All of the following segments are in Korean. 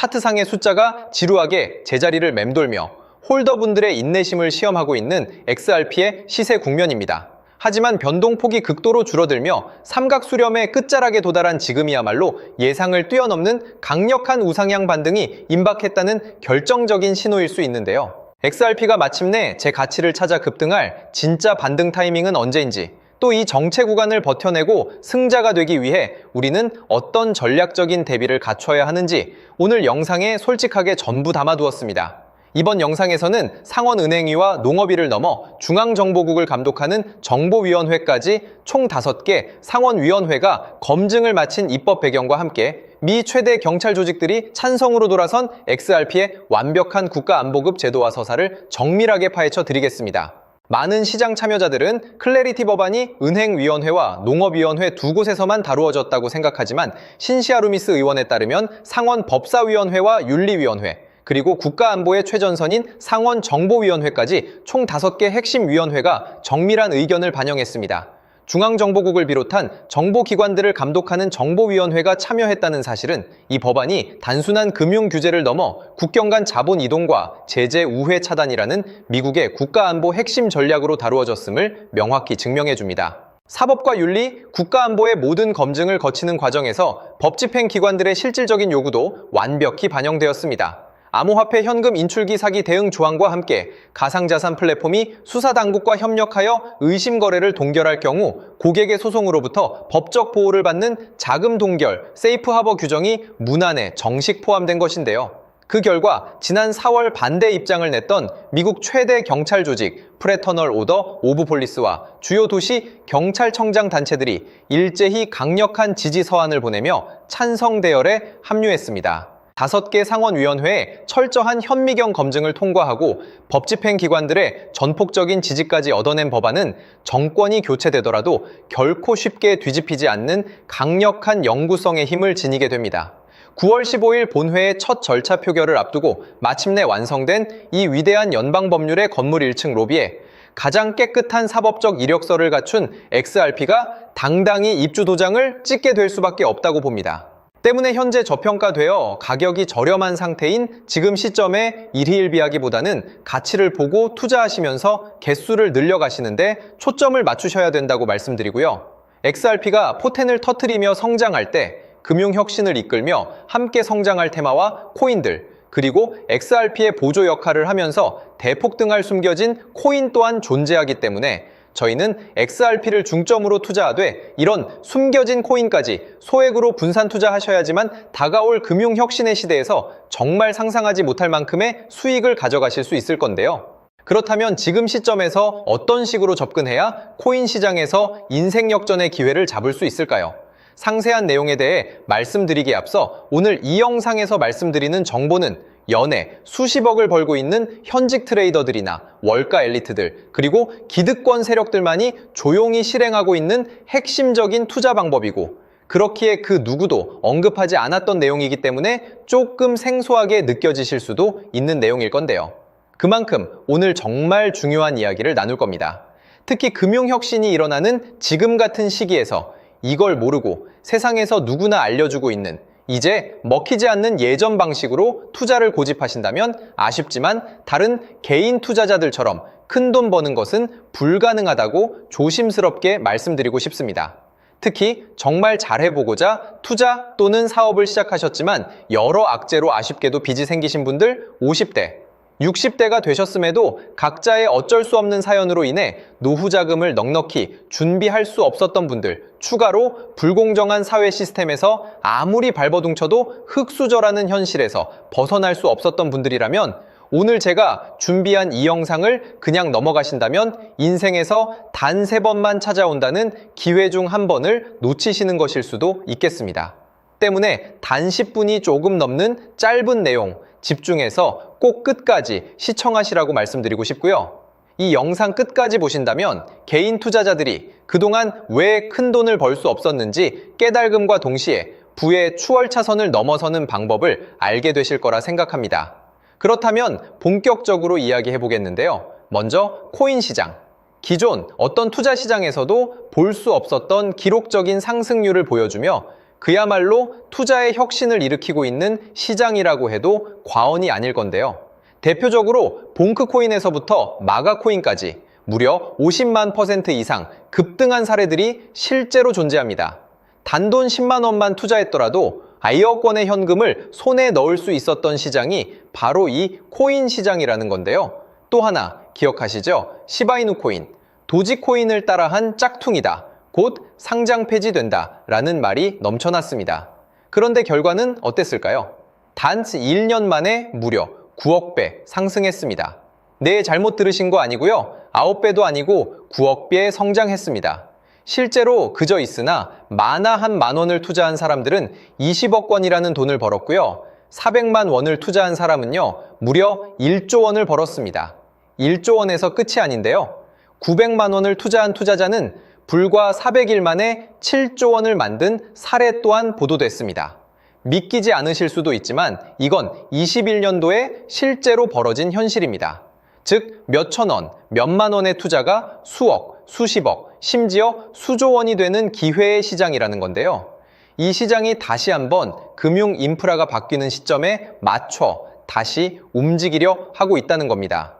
차트상의 숫자가 지루하게 제자리를 맴돌며 홀더분들의 인내심을 시험하고 있는 XRP의 시세 국면입니다. 하지만 변동폭이 극도로 줄어들며 삼각수렴의 끝자락에 도달한 지금이야말로 예상을 뛰어넘는 강력한 우상향 반등이 임박했다는 결정적인 신호일 수 있는데요. XRP가 마침내 제 가치를 찾아 급등할 진짜 반등 타이밍은 언제인지, 또 이 정체 구간을 버텨내고 승자가 되기 위해 우리는 어떤 전략적인 대비를 갖춰야 하는지 오늘 영상에 솔직하게 전부 담아두었습니다. 이번 영상에서는 상원은행위와 농업위를 넘어 중앙정보국을 감독하는 정보위원회까지 총 5개 상원위원회가 검증을 마친 입법 배경과 함께 미 최대 경찰 조직들이 찬성으로 돌아선 XRP의 완벽한 국가안보급 제도와 서사를 정밀하게 파헤쳐 드리겠습니다. 많은 시장 참여자들은 클래리티 법안이 은행위원회와 농업위원회 두 곳에서만 다루어졌다고 생각하지만 신시아루미스 의원에 따르면 상원 법사위원회와 윤리위원회, 그리고 국가안보의 최전선인 상원정보위원회까지 총 5개 핵심 위원회가 정밀한 의견을 반영했습니다. 중앙정보국을 비롯한 정보기관들을 감독하는 정보위원회가 참여했다는 사실은 이 법안이 단순한 금융규제를 넘어 국경 간 자본 이동과 제재 우회 차단이라는 미국의 국가안보 핵심 전략으로 다루어졌음을 명확히 증명해줍니다. 사법과 윤리, 국가안보의 모든 검증을 거치는 과정에서 법집행기관들의 실질적인 요구도 완벽히 반영되었습니다. 암호화폐 현금 인출기 사기 대응 조항과 함께 가상자산 플랫폼이 수사당국과 협력하여 의심 거래를 동결할 경우 고객의 소송으로부터 법적 보호를 받는 자금 동결, 세이프하버 규정이 문안에 정식 포함된 것인데요. 그 결과 지난 4월 반대 입장을 냈던 미국 최대 경찰 조직 프레터널 오더 오브 폴리스와 주요 도시 경찰청장 단체들이 일제히 강력한 지지 서한을 보내며 찬성 대열에 합류했습니다. 5개 상원위원회에 철저한 현미경 검증을 통과하고 법집행기관들의 전폭적인 지지까지 얻어낸 법안은 정권이 교체되더라도 결코 쉽게 뒤집히지 않는 강력한 영구성의 힘을 지니게 됩니다. 9월 15일 본회의 첫 절차 표결을 앞두고 마침내 완성된 이 위대한 연방법률의 건물 1층 로비에 가장 깨끗한 사법적 이력서를 갖춘 XRP가 당당히 입주 도장을 찍게 될 수밖에 없다고 봅니다. 때문에 현재 저평가되어 가격이 저렴한 상태인 지금 시점에 일희일비하기보다는 가치를 보고 투자하시면서 개수를 늘려가시는데 초점을 맞추셔야 된다고 말씀드리고요. XRP가 포텐을 터뜨리며 성장할 때 금융혁신을 이끌며 함께 성장할 테마와 코인들, 그리고 XRP의 보조 역할을 하면서 대폭등할 숨겨진 코인 또한 존재하기 때문에 저희는 XRP를 중점으로 투자하되 이런 숨겨진 코인까지 소액으로 분산 투자하셔야지만 다가올 금융혁신의 시대에서 정말 상상하지 못할 만큼의 수익을 가져가실 수 있을 건데요. 그렇다면 지금 시점에서 어떤 식으로 접근해야 코인 시장에서 인생 역전의 기회를 잡을 수 있을까요? 상세한 내용에 대해 말씀드리기에 앞서 오늘 이 영상에서 말씀드리는 정보는 연에 수십억을 벌고 있는 현직 트레이더들이나 월가 엘리트들, 그리고 기득권 세력들만이 조용히 실행하고 있는 핵심적인 투자 방법이고, 그렇기에 그 누구도 언급하지 않았던 내용이기 때문에 조금 생소하게 느껴지실 수도 있는 내용일 건데요. 그만큼 오늘 정말 중요한 이야기를 나눌 겁니다. 특히 금융혁신이 일어나는 지금 같은 시기에서 이걸 모르고 세상에서 누구나 알려주고 있는, 이제 먹히지 않는 예전 방식으로 투자를 고집하신다면 아쉽지만 다른 개인 투자자들처럼 큰돈 버는 것은 불가능하다고 조심스럽게 말씀드리고 싶습니다. 특히 정말 잘해보고자 투자 또는 사업을 시작하셨지만 여러 악재로 아쉽게도 빚이 생기신 분들 50대, 60대가 되셨음에도 각자의 어쩔 수 없는 사연으로 인해 노후 자금을 넉넉히 준비할 수 없었던 분들, 추가로 불공정한 사회 시스템에서 아무리 발버둥쳐도 흙수저라는 현실에서 벗어날 수 없었던 분들이라면 오늘 제가 준비한 이 영상을 그냥 넘어가신다면 인생에서 단 3번만 찾아온다는 기회 중 한 번을 놓치시는 것일 수도 있겠습니다. 때문에 단 10분이 조금 넘는 짧은 내용 집중해서 꼭 끝까지 시청하시라고 말씀드리고 싶고요. 이 영상 끝까지 보신다면 개인 투자자들이 그동안 왜 큰 돈을 벌 수 없었는지 깨달음과 동시에 부의 추월차선을 넘어서는 방법을 알게 되실 거라 생각합니다. 그렇다면 본격적으로 이야기해 보겠는데요. 먼저 코인 시장. 기존 어떤 투자 시장에서도 볼 수 없었던 기록적인 상승률을 보여주며 그야말로 투자의 혁신을 일으키고 있는 시장이라고 해도 과언이 아닐 건데요. 대표적으로 봉크코인에서부터 마가코인까지 무려 50만 % 이상 급등한 사례들이 실제로 존재합니다. 단돈 10만 원만 투자했더라도 1억 원의 현금을 손에 넣을 수 있었던 시장이 바로 이 코인 시장이라는 건데요. 또 하나 기억하시죠? 시바이누 코인, 도지코인을 따라한 짝퉁이다. 곧 상장 폐지된다. 라는 말이 넘쳐났습니다. 그런데 결과는 어땠을까요? 단 1년 만에 무려 9억 배 상승했습니다. 네, 잘못 들으신 거 아니고요. 9배도 아니고 9억 배 성장했습니다. 실제로 그저 있으나 만화 한 만 원을 투자한 사람들은 20억 원이라는 돈을 벌었고요. 400만 원을 투자한 사람은요, 무려 1조 원을 벌었습니다. 1조 원에서 끝이 아닌데요. 900만 원을 투자한 투자자는 불과 400일 만에 7조 원을 만든 사례 또한 보도됐습니다. 믿기지 않으실 수도 있지만 이건 21년도에 실제로 벌어진 현실입니다. 즉, 몇천 원, 몇만 원의 투자가 수억, 수십억, 심지어 수조 원이 되는 기회의 시장이라는 건데요. 이 시장이 다시 한번 금융 인프라가 바뀌는 시점에 맞춰 다시 움직이려 하고 있다는 겁니다.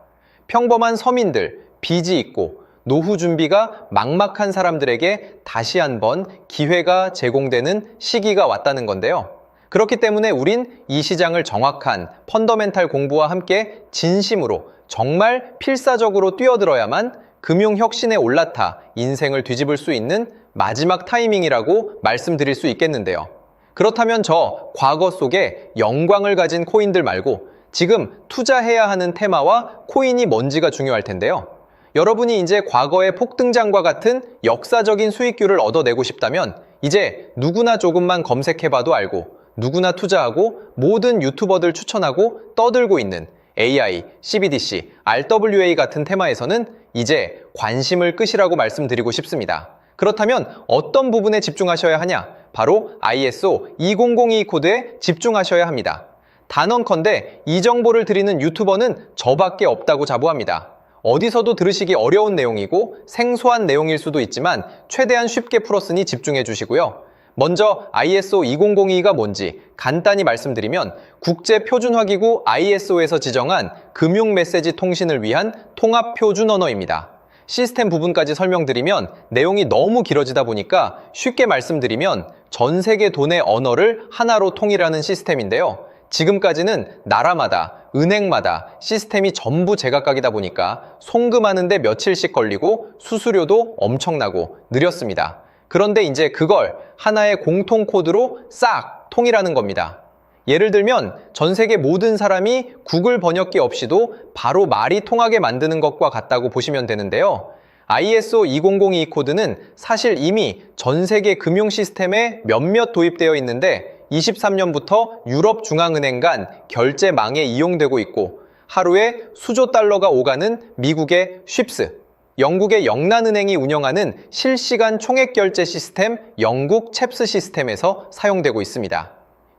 평범한 서민들, 빚이 있고 노후 준비가 막막한 사람들에게 다시 한번 기회가 제공되는 시기가 왔다는 건데요. 그렇기 때문에 우린 이 시장을 정확한 펀더멘탈 공부와 함께 진심으로 정말 필사적으로 뛰어들어야만 금융혁신에 올라타 인생을 뒤집을 수 있는 마지막 타이밍이라고 말씀드릴 수 있겠는데요. 그렇다면 저 과거 속에 영광을 가진 코인들 말고 지금 투자해야 하는 테마와 코인이 뭔지가 중요할 텐데요. 여러분이 이제 과거의 폭등장과 같은 역사적인 수익률을 얻어내고 싶다면 이제 누구나 조금만 검색해봐도 알고 누구나 투자하고 모든 유튜버들 추천하고 떠들고 있는 AI, CBDC, RWA 같은 테마에서는 이제 관심을 끄시라고 말씀드리고 싶습니다. 그렇다면 어떤 부분에 집중하셔야 하냐? 바로 ISO 2002 코드에 집중하셔야 합니다. 단언컨대 이 정보를 드리는 유튜버는 저밖에 없다고 자부합니다. 어디서도 들으시기 어려운 내용이고 생소한 내용일 수도 있지만 최대한 쉽게 풀었으니 집중해 주시고요. 먼저 ISO 2002가 뭔지 간단히 말씀드리면 국제표준화기구 ISO에서 지정한 금융메시지 통신을 위한 통합표준 언어입니다. 시스템 부분까지 설명드리면 내용이 너무 길어지다 보니까 쉽게 말씀드리면 전 세계 돈의 언어를 하나로 통일하는 시스템인데요. 지금까지는 나라마다, 은행마다 시스템이 전부 제각각이다 보니까 송금하는데 며칠씩 걸리고 수수료도 엄청나고 느렸습니다. 그런데 이제 그걸 하나의 공통 코드로 싹 통일하는 겁니다. 예를 들면 전 세계 모든 사람이 구글 번역기 없이도 바로 말이 통하게 만드는 것과 같다고 보시면 되는데요. ISO 2002 코드는 사실 이미 전 세계 금융 시스템에 몇몇 도입되어 있는데 23년부터 유럽중앙은행 간 결제망에 이용되고 있고 하루에 수조 달러가 오가는 미국의 쉽스, 영국의 영란은행이 운영하는 실시간 총액결제 시스템 영국 챕스 시스템에서 사용되고 있습니다.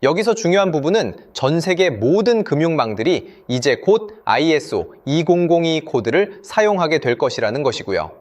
여기서 중요한 부분은 전 세계 모든 금융망들이 이제 곧 ISO 2002 코드를 사용하게 될 것이라는 것이고요.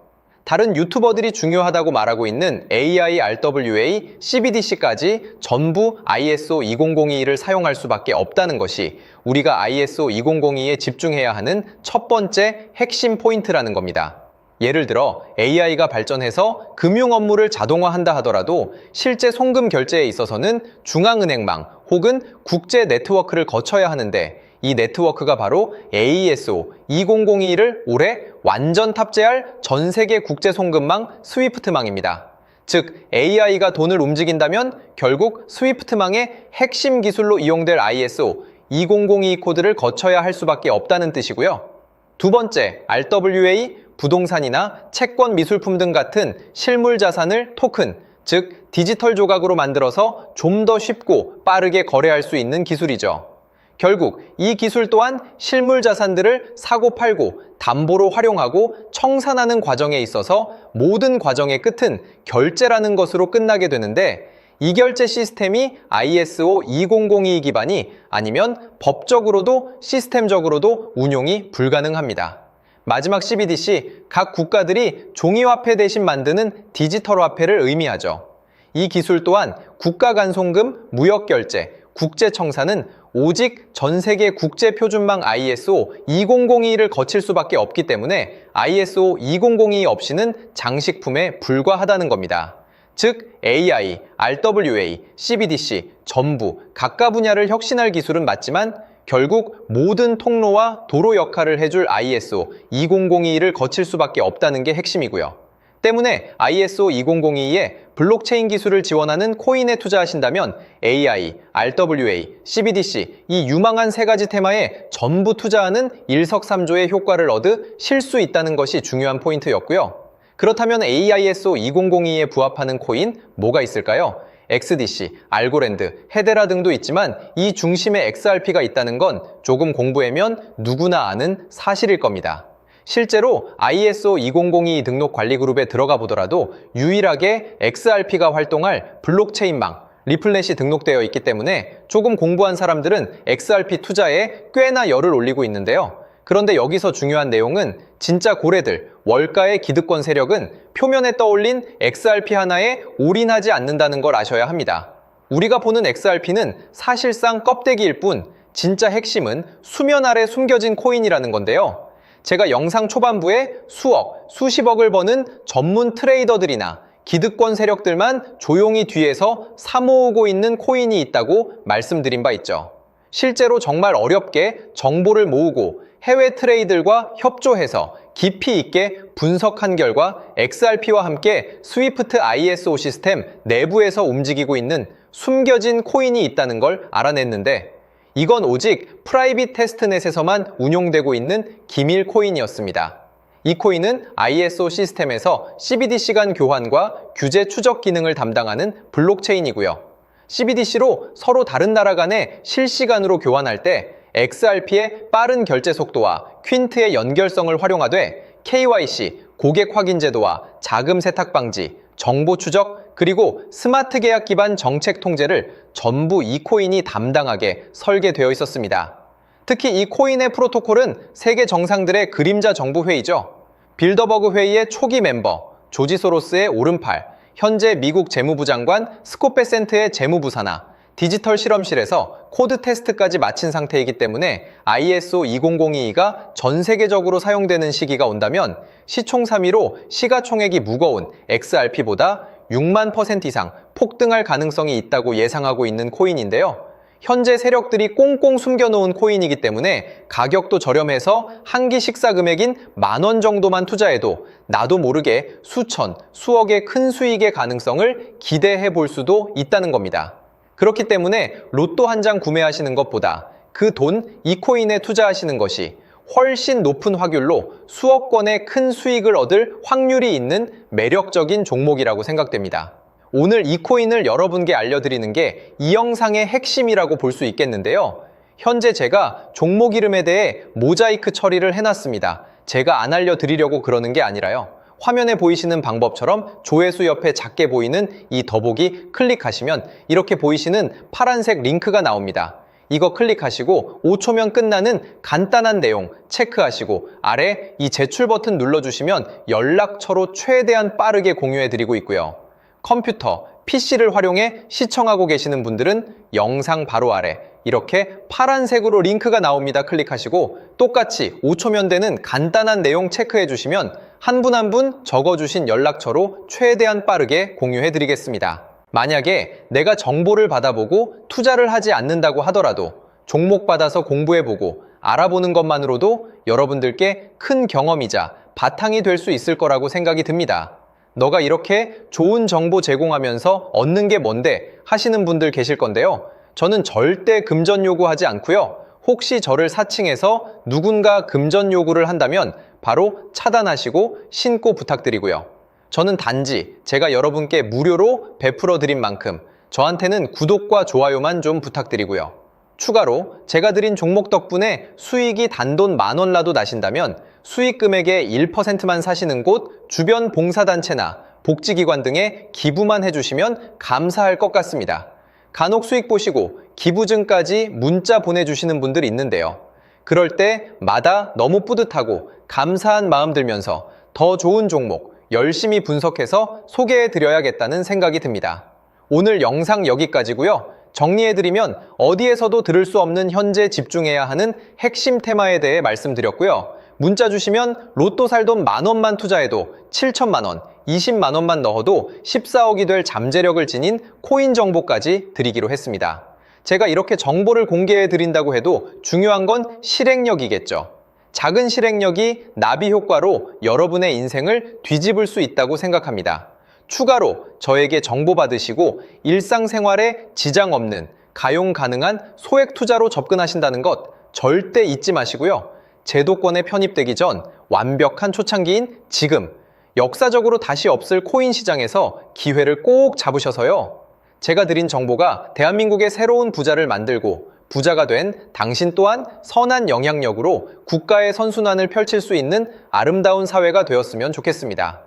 다른 유튜버들이 중요하다고 말하고 있는 AI, RWA, CBDC까지 전부 ISO 2002를 사용할 수밖에 없다는 것이 우리가 ISO 2002에 집중해야 하는 첫 번째 핵심 포인트라는 겁니다. 예를 들어 AI가 발전해서 금융 업무를 자동화한다 하더라도 실제 송금 결제에 있어서는 중앙은행망 혹은 국제 네트워크를 거쳐야 하는데 이 네트워크가 바로 AESO 2002를 올해 완전 탑재할 전 세계 국제 송금망 스위프트망입니다. 즉 AI가 돈을 움직인다면 결국 스위프트망의 핵심 기술로 이용될 ISO 2002 코드를 거쳐야 할 수밖에 없다는 뜻이고요. 두 번째, RWA, 부동산이나 채권 미술품 등 같은 실물 자산을 토큰, 즉 디지털 조각으로 만들어서 좀 더 쉽고 빠르게 거래할 수 있는 기술이죠. 결국 이 기술 또한 실물 자산들을 사고 팔고 담보로 활용하고 청산하는 과정에 있어서 모든 과정의 끝은 결제라는 것으로 끝나게 되는데 이 결제 시스템이 ISO 2002 기반이 아니면 법적으로도 시스템적으로도 운용이 불가능합니다. 마지막 CBDC, 각 국가들이 종이화폐 대신 만드는 디지털 화폐를 의미하죠. 이 기술 또한 국가간송금, 무역결제, 국제청사는 오직 전 세계 국제표준망 ISO 2002를 거칠 수밖에 없기 때문에 ISO 2002 없이는 장식품에 불과하다는 겁니다. 즉 AI, RWA, CBDC 전부 각각 분야를 혁신할 기술은 맞지만 결국 모든 통로와 도로 역할을 해줄 ISO 2002를 거칠 수밖에 없다는 게 핵심이고요. 때문에 ISO 2002에 블록체인 기술을 지원하는 코인에 투자하신다면 AI, RWA, CBDC 이 유망한 세 가지 테마에 전부 투자하는 일석삼조의 효과를 얻으실 수 있다는 것이 중요한 포인트였고요. 그렇다면 AISO 2002에 부합하는 코인 뭐가 있을까요? XDC, 알고랜드, 헤데라 등도 있지만 이 중심에 XRP가 있다는 건 조금 공부하면 누구나 아는 사실일 겁니다. 실제로 ISO 2002 등록 관리 그룹에 들어가 보더라도 유일하게 XRP가 활동할 블록체인망, 리플넷이 등록되어 있기 때문에 조금 공부한 사람들은 XRP 투자에 꽤나 열을 올리고 있는데요. 그런데 여기서 중요한 내용은 진짜 고래들, 월가의 기득권 세력은 표면에 떠올린 XRP 하나에 올인하지 않는다는 걸 아셔야 합니다. 우리가 보는 XRP는 사실상 껍데기일 뿐 진짜 핵심은 수면 아래 숨겨진 코인이라는 건데요. 제가 영상 초반부에 수억, 수십억을 버는 전문 트레이더들이나 기득권 세력들만 조용히 뒤에서 사모으고 있는 코인이 있다고 말씀드린 바 있죠. 실제로 정말 어렵게 정보를 모으고 해외 트레이들과 협조해서 깊이 있게 분석한 결과 XRP와 함께 스위프트 ISO 시스템 내부에서 움직이고 있는 숨겨진 코인이 있다는 걸 알아냈는데 이건 오직 프라이빗 테스트넷에서만 운용되고 있는 기밀 코인이었습니다. 이 코인은 ISO 시스템에서 CBDC 간 교환과 규제 추적 기능을 담당하는 블록체인이고요. CBDC로 서로 다른 나라 간에 실시간으로 교환할 때 XRP의 빠른 결제 속도와 퀸트의 연결성을 활용하되 KYC, 고객 확인 제도와 자금 세탁 방지, 정보 추적, 그리고 스마트 계약 기반 정책 통제를 전부 이 코인이 담당하게 설계되어 있었습니다. 특히 이 코인의 프로토콜은 세계 정상들의 그림자 정부 회의죠. 빌더버그 회의의 초기 멤버, 조지 소로스의 오른팔, 현재 미국 재무부 장관 스콧 베센트의 재무부 산하, 디지털 실험실에서 코드 테스트까지 마친 상태이기 때문에 ISO 2002가 전 세계적으로 사용되는 시기가 온다면 시총3위로 시가총액이 무거운 XRP보다 6만% 이상 폭등할 가능성이 있다고 예상하고 있는 코인인데요. 현재 세력들이 꽁꽁 숨겨놓은 코인이기 때문에 가격도 저렴해서 한 끼 식사 금액인 10,000원 정도만 투자해도 나도 모르게 수천, 수억의 큰 수익의 가능성을 기대해 볼 수도 있다는 겁니다. 그렇기 때문에 로또 한 장 구매하시는 것보다 그 돈, 이 코인에 투자하시는 것이 훨씬 높은 확률로 수억 건의 큰 수익을 얻을 확률이 있는 매력적인 종목이라고 생각됩니다. 오늘 이 코인을 여러분께 알려드리는 게 이 영상의 핵심이라고 볼 수 있겠는데요. 현재 제가 종목 이름에 대해 모자이크 처리를 해놨습니다. 제가 안 알려드리려고 그러는 게 아니라요. 화면에 보이시는 방법처럼 조회수 옆에 작게 보이는 이 더보기 클릭하시면 이렇게 보이시는 파란색 링크가 나옵니다. 이거 클릭하시고 5초면 끝나는 간단한 내용 체크하시고 아래 이 제출 버튼 눌러주시면 연락처로 최대한 빠르게 공유해드리고 있고요. 컴퓨터, PC를 활용해 시청하고 계시는 분들은 영상 바로 아래 이렇게 파란색으로 링크가 나옵니다. 클릭하시고 똑같이 5초면 되는 간단한 내용 체크해 주시면 한 분 한 분 적어주신 연락처로 최대한 빠르게 공유해 드리겠습니다. 만약에 내가 정보를 받아보고 투자를 하지 않는다고 하더라도 종목 받아서 공부해보고 알아보는 것만으로도 여러분들께 큰 경험이자 바탕이 될 수 있을 거라고 생각이 듭니다. 너가 이렇게 좋은 정보 제공하면서 얻는 게 뭔데 하시는 분들 계실 건데요. 저는 절대 금전 요구하지 않고요. 혹시 저를 사칭해서 누군가 금전 요구를 한다면 바로 차단하시고 신고 부탁드리고요. 저는 단지 제가 여러분께 무료로 베풀어 드린 만큼 저한테는 구독과 좋아요만 좀 부탁드리고요. 추가로 제가 드린 종목 덕분에 수익이 단돈 10,000원라도 나신다면 수익 금액의 1%만 사시는 곳 주변 봉사단체나 복지기관 등에 기부만 해주시면 감사할 것 같습니다. 간혹 수익 보시고 기부증까지 문자 보내주시는 분들이 있는데요. 그럴 때마다 너무 뿌듯하고 감사한 마음 들면서 더 좋은 종목 열심히 분석해서 소개해드려야겠다는 생각이 듭니다. 오늘 영상 여기까지고요. 정리해드리면 어디에서도 들을 수 없는 현재 집중해야 하는 핵심 테마에 대해 말씀드렸고요. 문자 주시면 로또 살 돈 10,000원만 투자해도 7천만 원, 20만 원만 넣어도 14억이 될 잠재력을 지닌 코인 정보까지 드리기로 했습니다. 제가 이렇게 정보를 공개해 드린다고 해도 중요한 건 실행력이겠죠. 작은 실행력이 나비 효과로 여러분의 인생을 뒤집을 수 있다고 생각합니다. 추가로 저에게 정보 받으시고 일상생활에 지장 없는 가용 가능한 소액 투자로 접근하신다는 것 절대 잊지 마시고요. 제도권에 편입되기 전 완벽한 초창기인 지금 역사적으로 다시 없을 코인 시장에서 기회를 꼭 잡으셔서요. 제가 드린 정보가 대한민국의 새로운 부자를 만들고 부자가 된 당신 또한 선한 영향력으로 국가의 선순환을 펼칠 수 있는 아름다운 사회가 되었으면 좋겠습니다.